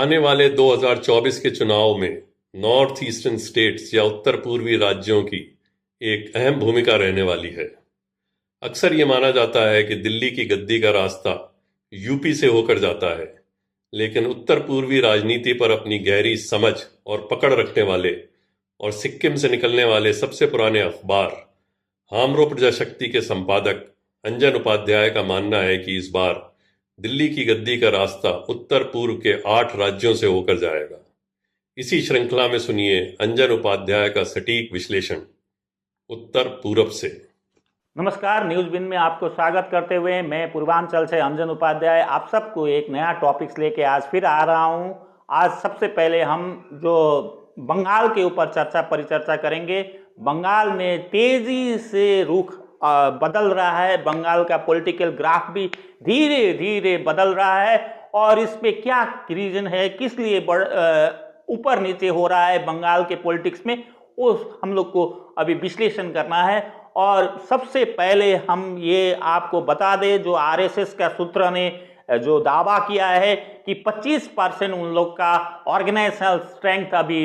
आने वाले 2024 के चुनाव में नॉर्थ ईस्टर्न स्टेट्स या उत्तर पूर्वी राज्यों की एक अहम भूमिका रहने वाली है। अक्सर ये माना जाता है कि दिल्ली की गद्दी का रास्ता यूपी से होकर जाता है, लेकिन उत्तर पूर्वी राजनीति पर अपनी गहरी समझ और पकड़ रखने वाले और सिक्किम से निकलने वाले सबसे पुराने अखबार हामरो प्रजाशक्ति के संपादक अंजन उपाध्याय का मानना है कि इस बार दिल्ली की गद्दी का रास्ता उत्तर पूर्व के 8 राज्यों से होकर जाएगा। इसी श्रृंखला में सुनिए अंजन उपाध्याय का सटीक विश्लेषण उत्तर पूर्व से। नमस्कार, न्यूज बिन में आपको स्वागत करते हुए मैं पूर्वांचल से अंजन उपाध्याय आप सबको एक नया टॉपिक्स लेके आज फिर आ रहा हूं। आज सबसे पहले हम जो बंगाल के ऊपर परिचर्चा करेंगे। बंगाल में तेजी से रुख बदल रहा है। बंगाल का पॉलिटिकल ग्राफ भी धीरे धीरे बदल रहा है और इस पे क्या रीजन है, किस लिए ऊपर नीचे हो रहा है बंगाल के पॉलिटिक्स में, वो हम लोग को अभी विश्लेषण करना है। और सबसे पहले हम ये आपको बता दें, जो आरएसएस का सूत्र ने जो दावा किया है कि 25% उन लोग का ऑर्गेनाइजेशनल स्ट्रेंथ अभी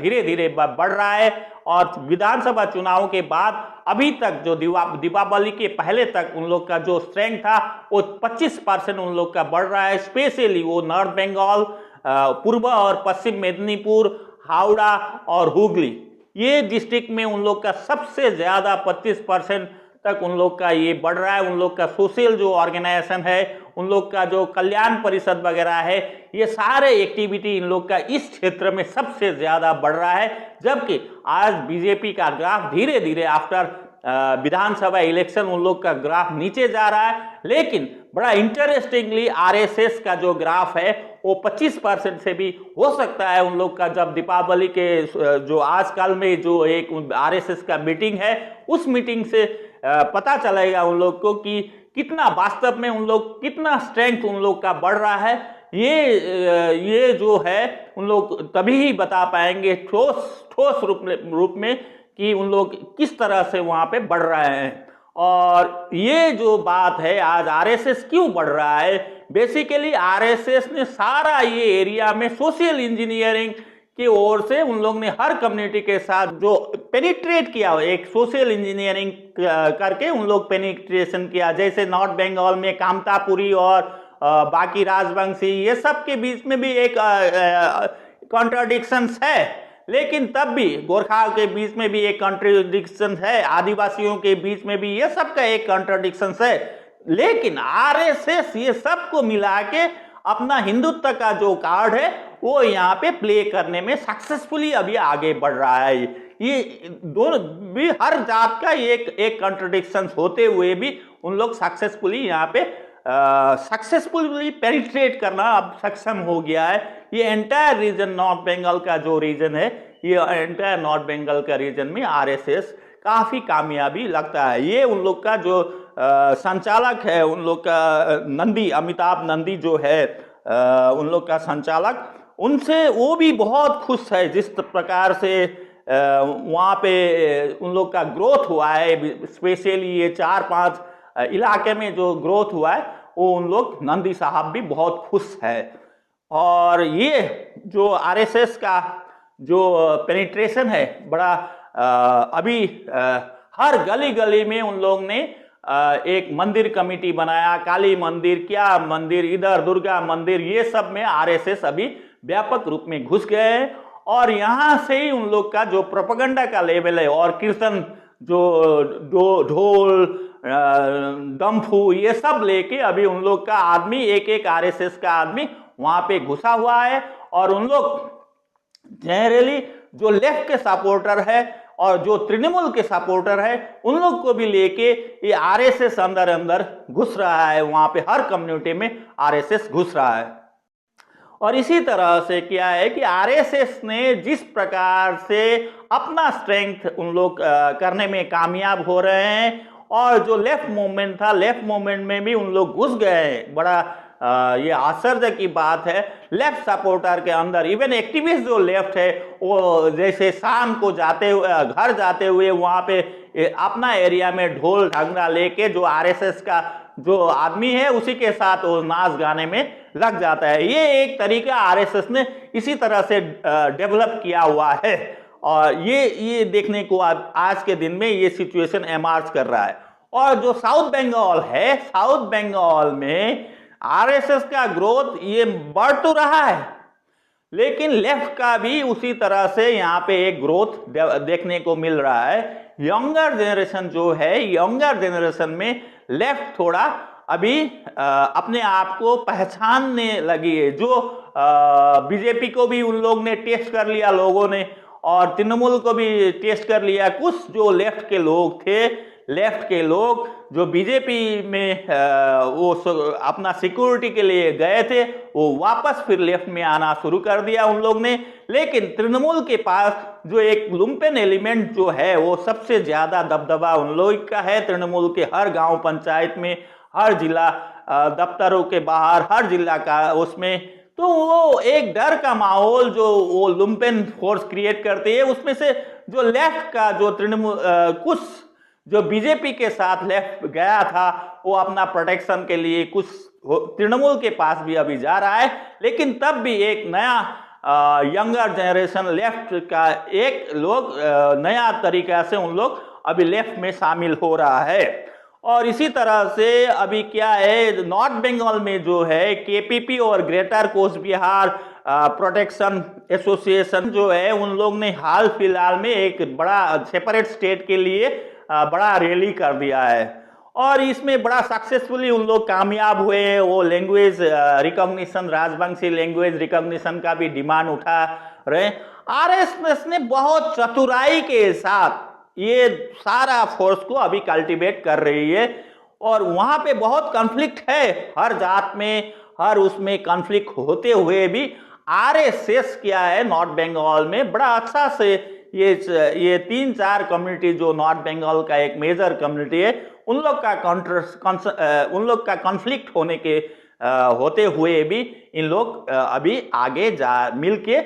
धीरे धीरे बढ़ रहा है। और विधानसभा चुनाव के बाद अभी तक जो दीपावली के पहले तक उन लोग का जो स्ट्रेंथ था वो 25% उन लोग का बढ़ रहा है। स्पेशली वो नॉर्थ बंगाल, पूर्व और पश्चिम मेदिनीपुर, हावड़ा और हुगली, ये डिस्ट्रिक्ट में उन लोग का सबसे ज़्यादा 25% तक उन लोग का ये बढ़ रहा है। उन लोग का सोशल जो ऑर्गेनाइजेशन है, उन लोग का जो कल्याण परिषद वगैरह है, ये सारे एक्टिविटी इन लोग का इस क्षेत्र में सबसे ज़्यादा बढ़ रहा है। जबकि आज बीजेपी का ग्राफ धीरे धीरे आफ्टर विधानसभा इलेक्शन उन लोग का ग्राफ नीचे जा रहा है। लेकिन बड़ा इंटरेस्टिंगली आरएसएस का जो ग्राफ है वो 25% से भी हो सकता है। उन लोग का जब दीपावली के जो आजकल में जो एक आरएसएस का मीटिंग है, उस मीटिंग से पता चलेगा उन लोग को कि कितना वास्तव में उन लोग कितना स्ट्रेंथ उन लोग का बढ़ रहा है। ये जो है उन लोग तभी ही बता पाएंगे ठोस रूप में कि उन लोग किस तरह से वहाँ पे बढ़ रहे हैं। और ये जो बात है, आज आरएसएस क्यों बढ़ रहा है, बेसिकली आरएसएस ने सारा ये एरिया में सोशल इंजीनियरिंग की ओर से उन लोग ने हर कम्युनिटी के साथ जो पेनिट्रेट किया, एक सोशल इंजीनियरिंग करके उन लोग पेनिट्रेशन किया। जैसे नॉर्थ बंगाल में कामतापुरी और बाकी राजवंशी, ये सब के बीच में भी एक कॉन्ट्राडिक्शंस है, लेकिन तब भी गोरखा के बीच में भी एक कॉन्ट्राडिक्शन है, आदिवासियों के बीच में भी ये सब का एक कॉन्ट्राडिक्शन है। लेकिन आरएसएस ये सबको मिला के अपना हिंदुत्व का जो कार्ड है वो यहाँ पे प्ले करने में सक्सेसफुली अभी आगे बढ़ रहा है। ये दोनों भी हर जात का एक कॉन्ट्रडिक्शन होते हुए भी उन लोग सक्सेसफुली यहाँ पे सक्सेसफुली पेनिट्रेट करना अब सक्षम हो गया है। ये एंटायर रीजन नॉर्थ बंगाल का जो रीजन है, ये एंटायर नॉर्थ बंगाल का रीजन में आरएसएस काफ़ी कामयाबी लगता है। ये उन लोग का जो संचालक है, उन लोग का नंदी, अमिताभ नंदी जो है उन लोग का संचालक, उनसे वो भी बहुत खुश है जिस प्रकार से वहाँ पे उन लोग का ग्रोथ हुआ है। स्पेशली ये 4-5 इलाके में जो ग्रोथ हुआ है वो उन लोग नंदी साहब भी बहुत खुश है। और ये जो आरएसएस का जो पेनिट्रेशन है बड़ा अभी हर गली गली में उन लोग ने एक मंदिर कमेटी बनाया, काली मंदिर, क्या मंदिर, इधर दुर्गा मंदिर, ये सब में आरएसएस अभी व्यापक रूप में घुस गए हैं। और यहाँ से ही उन लोग का जो प्रोपेगेंडा का लेवल है और कीर्तन जो ढोल डम्फू ये सब लेके अभी उन लोग का आदमी, एक आरएसएस का आदमी वहाँ पे घुसा हुआ है। और उन लोग जनरली जो लेफ्ट के सपोर्टर है और जो तृणमूल के सपोर्टर है, उन लोग को भी लेके ये आरएसएस अंदर घुस रहा है। वहाँ पे हर कम्युनिटी में आरएसएस घुस रहा है। और इसी तरह से क्या है कि आरएसएस ने जिस प्रकार से अपना स्ट्रेंथ उन लोग करने में कामयाब हो रहे हैं, और जो लेफ्ट मूवमेंट था, लेफ्ट मूवमेंट में भी उन लोग घुस गए हैं। बड़ा ये आश्चर्य की बात है, लेफ्ट सपोर्टर के अंदर इवन एक्टिविस्ट जो लेफ्ट है वो जैसे शाम को घर जाते हुए वहाँ पे अपना एरिया में ढोल ढंगरा लेके जो आरएसएस का जो आदमी है उसी के साथ वो नाच गाने में लग जाता है। ये एक तरीका आरएसएस ने इसी तरह से डेवलप किया हुआ है और ये देखने को आज के दिन में ये सिचुएशन एमर्ज कर रहा है। और जो साउथ बंगाल है, साउथ बंगाल में आरएसएस का ग्रोथ ये बढ़ तो रहा है, लेकिन लेफ्ट का भी उसी तरह से यहाँ पे एक ग्रोथ देखने को मिल रहा है। यंगर जनरेशन जो है, यंगर जनरेशन में लेफ्ट थोड़ा अभी अपने आप को पहचानने लगी है। जो बीजेपी को भी उन लोग ने टेस्ट कर लिया लोगों ने, और तृणमूल को भी टेस्ट कर लिया। कुछ जो लेफ्ट के लोग थे, लेफ्ट के लोग जो बीजेपी में वो अपना सिक्योरिटी के लिए गए थे, वो वापस फिर लेफ्ट में आना शुरू कर दिया उन लोग ने। लेकिन तृणमूल के पास जो एक लुम्पेन एलिमेंट जो है, वो सबसे ज्यादा दबदबा उन लोग का है। तृणमूल के हर गांव पंचायत में, हर जिला दफ्तरों के बाहर, हर जिला का उसमें, तो वो एक डर का माहौल जो वो लुम्पेन फोर्स क्रिएट करते हैं, उसमें से जो लेफ्ट का जो तृणमूल कुछ जो बीजेपी के साथ लेफ्ट गया था, वो अपना प्रोटेक्शन के लिए कुछ तृणमूल के पास भी अभी जा रहा है। लेकिन तब भी एक नया यंगर जनरेशन लेफ्ट का एक लोग नया तरीका से उन लोग अभी लेफ्ट में शामिल हो रहा है। और इसी तरह से अभी क्या है, नॉर्थ बंगाल में जो है केपीपी और greater Cooch Behar protection association जो है, उन लोग ने हाल फिलहाल में एक बड़ा सेपरेट स्टेट के लिए बड़ा रैली कर दिया है और इसमें बड़ा सक्सेसफुली उन लोग कामयाब हुए। वो language recognition, Rajbanshi language recognition का भी डिमांड उठा रहे। आरएसएस ने बहुत चतुराई के साथ ये सारा फोर्स को अभी कल्टीवेट कर रही है और वहां पे बहुत कॉन्फ्लिक्ट है, हर जात में, हर उसमें कॉन्फ्लिक्ट होते हुए भी आरएसएस क्या है, नॉर्थ बंगाल में बड़ा अच्छा से ये 3-4 कम्युनिटी जो नॉर्थ बंगाल का एक मेजर कम्युनिटी है, उन लोग का कॉन्फ्लिक्ट होने के होते हुए भी इन लोग अभी आगे मिलके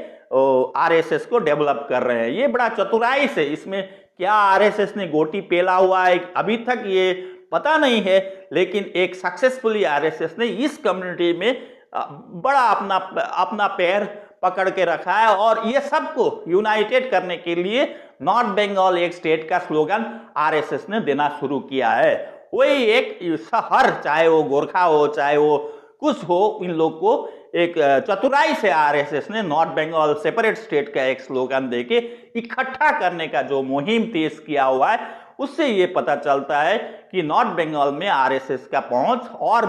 आरएसएस को डेवलप कर रहे हैं। ये बड़ा चतुराई से, इसमें क्या आरएसएस ने गोटी पेला हुआ है अभी तक ये पता नहीं है, लेकिन एक सक्सेसफुली आरएसएस ने इस कम्युनिटी में बड़ा अपना पैर पकड़ के रखा है और ये सबको यूनाइटेड करने के लिए नॉर्थ बंगाल एक स्टेट का स्लोगन आरएसएस ने देना शुरू किया है। वही एक शहर, चाहे वो गोरखा हो, चाहे वो कुछ हो, इन लोग को एक चतुराई से आरएसएस ने नॉर्थ बंगाल सेपरेट स्टेट का एक स्लोगन देके इकट्ठा करने का जो मुहिम तेज किया हुआ है, उससे ये पता चलता है कि नॉर्थ बंगाल में आरएसएस का पहुंच और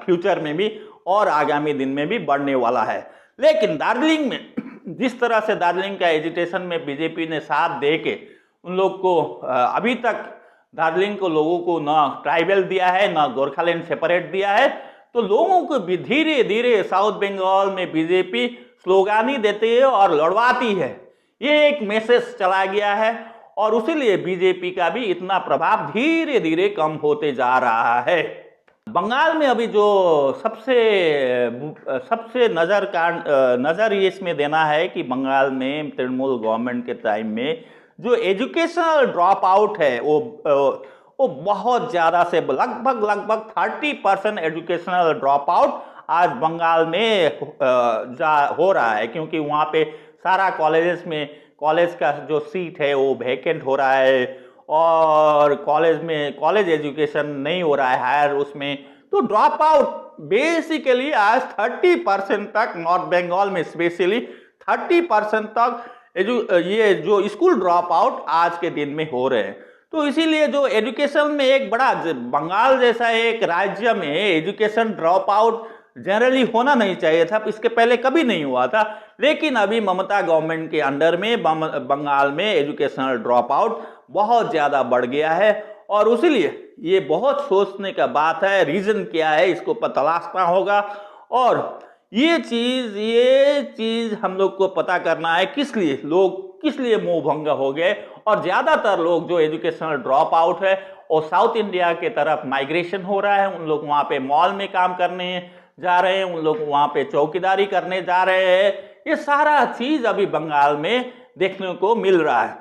फ्यूचर में भी और आगामी दिन में भी बढ़ने वाला है। लेकिन दार्जिलिंग में जिस तरह से दार्जिलिंग का एजिटेशन में बीजेपी ने साथ दे के उन लोग को अभी तक दार्जिलिंग को लोगों को ना ट्राइबल दिया है, ना गोरखालैंड सेपरेट दिया है, तो लोगों को भी धीरे धीरे साउथ बंगाल में बीजेपी स्लोगान ही देती है और लड़वाती है। ये एक मैसेज चला गया है और उसीलिए बीजेपी का भी इतना प्रभाव धीरे धीरे कम होते जा रहा है। बंगाल में अभी जो सबसे नज़र ये इसमें देना है कि बंगाल में तृणमूल गवर्नमेंट के टाइम में जो एजुकेशनल ड्रॉप आउट है वो बहुत ज़्यादा से लगभग 30% एजुकेशनल ड्रॉप आउट आज बंगाल में हो रहा है, क्योंकि वहाँ पे सारा कॉलेज का जो सीट है वो वैकेंट हो रहा है और कॉलेज एजुकेशन नहीं हो रहा है हायर उसमें, तो ड्रॉप आउट बेसिकली आज 30% तक नॉर्थ बंगाल में स्पेशली 30% तक ये जो स्कूल ड्रॉप आउट आज के दिन में हो रहे हैं। तो इसीलिए जो एजुकेशन में एक बड़ा, बंगाल जैसा एक राज्य में एजुकेशन ड्रॉप आउट जनरली होना नहीं चाहिए था, इसके पहले कभी नहीं हुआ था, लेकिन अभी ममता गवर्नमेंट के अंडर में बंगाल में एजुकेशनल ड्रॉप आउट बहुत ज़्यादा बढ़ गया है और उसीलिए ये बहुत सोचने का बात है। रीज़न क्या है, इसको तलाशना होगा और ये चीज़ हम लोग को पता करना है किस लिए मोह भंग हो गए और ज़्यादातर लोग जो एजुकेशनल ड्रॉप आउट है और साउथ इंडिया के तरफ माइग्रेशन हो रहा है। उन लोग वहाँ पे मॉल में काम करने जा रहे हैं, उन लोग वहाँ पे चौकीदारी करने जा रहे हैं। ये सारा चीज़ अभी बंगाल में देखने को मिल रहा है।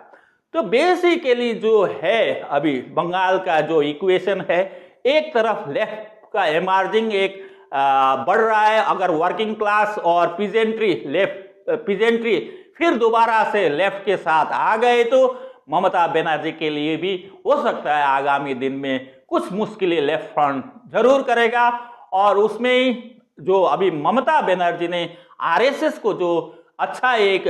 तो बेसिकली जो है अभी बंगाल का जो इक्वेशन है, एक तरफ लेफ्ट का एमर्जिंग एक बढ़ रहा है। अगर वर्किंग क्लास और पीजेंट्री फिर दोबारा से लेफ्ट के साथ आ गए तो ममता बनर्जी के लिए भी हो सकता है आगामी दिन में कुछ मुश्किलें लेफ्ट फ्रंट जरूर करेगा। और उसमें ही जो अभी ममता बनर्जी ने आरएसएस को जो अच्छा एक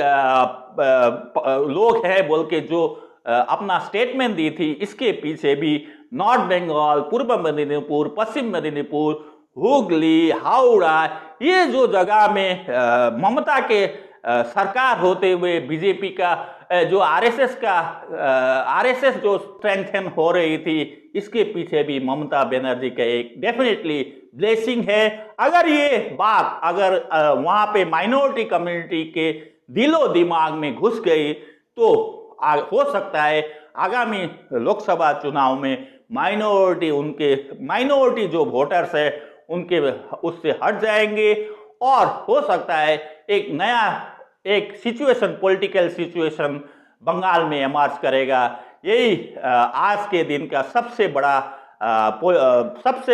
लोग है बोल के जो अपना स्टेटमेंट दी थी, इसके पीछे भी नॉर्थ बंगाल, पूर्व मेदिनीपुर, पश्चिम मेदिनीपुर, हुगली, हावड़ा, ये जो जगह में ममता के सरकार होते हुए बीजेपी का जो आरएसएस जो स्ट्रेंथन हो रही थी, इसके पीछे भी ममता बनर्जी का एक डेफिनेटली ब्लेसिंग है। अगर ये बात वहां पे माइनॉरिटी कम्युनिटी के दिलो दिमाग में घुस गई तो हो सकता है आगामी लोकसभा चुनाव में माइनॉरिटी जो वोटर्स है उनके उससे हट जाएंगे और हो सकता है एक नया पॉलिटिकल सिचुएशन बंगाल में इमर्ज करेगा। यही आज के दिन का सबसे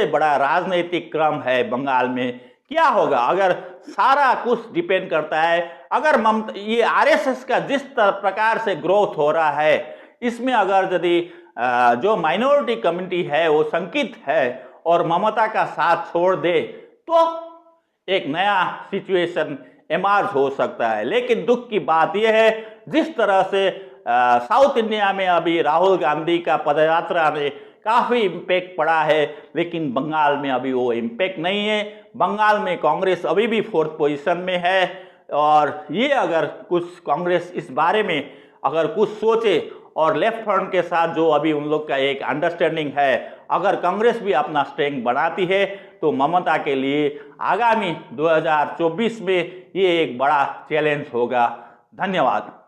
बड़ा राजनीतिक क्रम है बंगाल में। क्या होगा अगर सारा कुछ डिपेंड करता है, अगर ये आरएसएस का जिस प्रकार से ग्रोथ हो रहा है, इसमें अगर यदि जो माइनॉरिटी कम्युनिटी है वो शंकित है और ममता का साथ छोड़ दे तो एक नया सिचुएशन इमर्ज हो सकता है। लेकिन दुख की बात यह है जिस तरह से साउथ इंडिया में अभी राहुल गांधी का पदयात्रा में काफी इम्पैक्ट पड़ा है, लेकिन बंगाल में अभी वो इम्पैक्ट नहीं है। बंगाल में कांग्रेस अभी भी 4th पोजीशन में है और ये अगर कुछ कांग्रेस इस बारे में अगर कुछ सोचे और लेफ्ट फ्रंट के साथ जो अभी उन लोग का एक अंडरस्टैंडिंग है, अगर कांग्रेस भी अपना स्ट्रेंथ बढ़ाती है तो ममता के लिए आगामी 2024 में ये एक बड़ा चैलेंज होगा। धन्यवाद।